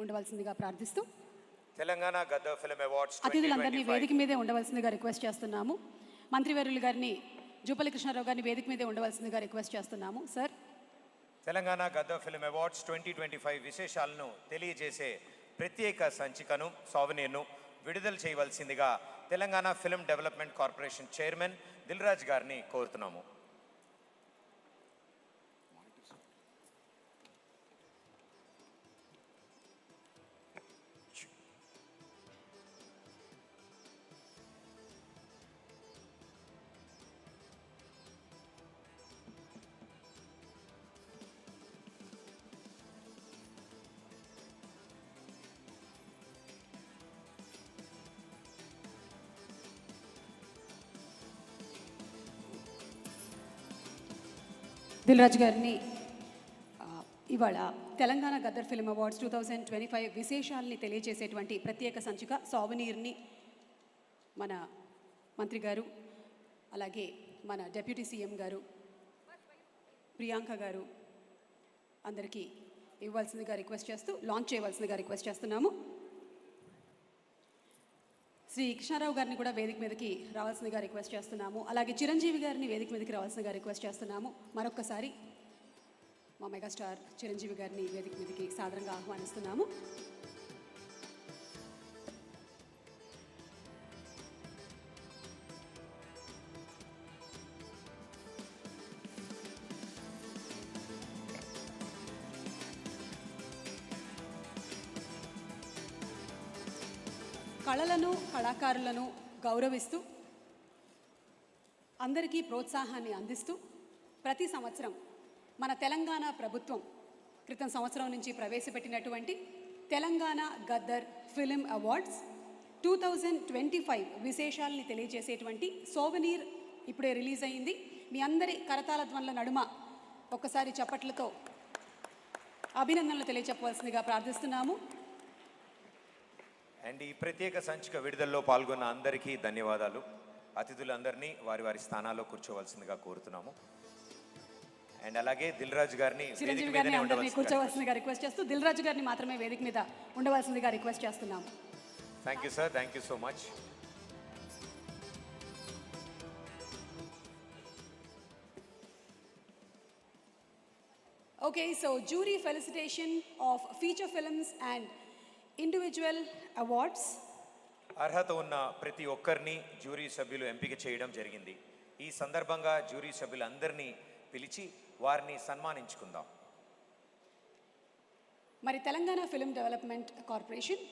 ఉండవలసిందిగా ప్రార్థిస్తూ Telangana Gaddar film awards అతిథులందరినీ వేదిక మీదే ఉండవలసిందిగా రిక్వెస్ట్ చేస్తున్నాము. మంత్రివర్యులు గారిని జూపల్లి కృష్ణారావు గారిని వేదిక మీదే ఉండవలసిందిగా రిక్వెస్ట్ చేస్తున్నాము. Sir, Telangana Gaddar film awards 2025 విశేషాలను తెలియజేసే ప్రత్యేక సంచికను సావనీర్ను విడుదల చేయవలసిందిగా Telangana film development corporation chairman Dil Raju గారిని కోరుతున్నాము. దిల్ రాజు గారిని ఇవాళ తెలంగాణ గద్దర్ ఫిల్మ్ అవార్డ్స్ 2025 విశేషాలని తెలియజేసేటువంటి ప్రత్యేక సంచిక సావనీర్ని మన మంత్రి గారు, అలాగే మన డిప్యూటీ సీఎం గారు, ప్రియాంక గారు అందరికీ ఇవ్వాల్సిందిగా రిక్వెస్ట్ చేస్తూ లాంచ్ చేయవలసిందిగా రిక్వెస్ట్ చేస్తున్నాము. శ్రీ కృష్ణారావు గారిని కూడా వేదిక మీదకి రావాల్సిందిగా రిక్వెస్ట్ చేస్తున్నాము. అలాగే చిరంజీవి గారిని వేదిక మీదకి రావాల్సిందిగా రిక్వెస్ట్ చేస్తున్నాము. మరొక్కసారి మా మెగాస్టార్ చిరంజీవి గారిని వేదిక మీదకి సాదరంగా ఆహ్వానిస్తున్నాము. కళలను, కళాకారులను గౌరవిస్తూ అందరికీ ప్రోత్సాహాన్ని అందిస్తూ ప్రతి సంవత్సరం మన తెలంగాణ ప్రభుత్వం క్రితం సంవత్సరం నుంచి ప్రవేశపెట్టినటువంటి తెలంగాణ గద్దర్ ఫిల్మ్ అవార్డ్స్ 2025 విశేషాలని తెలియజేసేటువంటి సోవనీర్ ఇప్పుడే రిలీజ్ అయ్యింది. మీ అందరి కరతాళ ధ్వనుల నడుమ ఒక్కసారి చప్పట్లతో అభినందనలు తెలియచెప్పవలసిందిగా ప్రార్థిస్తున్నాము. అండ్ ఈ ప్రత్యేక సంచిక విడుదలలో పాల్గొన్న అందరికీ ధన్యవాదాలు. అతిథులందరినీ వారి వారి స్థానాల్లో కూర్చోవలసిందిగా కోరుతున్నాము. అండ్ అలాగే దిల్ రాజు గారిని కూర్చోవలసిందిగా రిక్వెస్ట్ చేస్తూ దిల్ రాజు గారిని మాత్రమే వేదిక మీద ఉండవలసిందిగా రిక్వెస్ట్ చేస్తున్నాము. Thank you sir, thank you so much. Okay, so jury felicitation of feature films and individual awards. అర్హత ఉన్న ప్రతి ఒక్కరిని జ్యూరీ సభ్యులు ఎంపిక చేయడం జరిగింది. ఈ సందర్భంగా జ్యూరీ సభ్యులందరినీ పిలిచి వారిని సన్మానించుకుందాం. మరి తెలంగాణ ఫిల్మ్ డెవలప్మెంట్ కార్పొరేషన్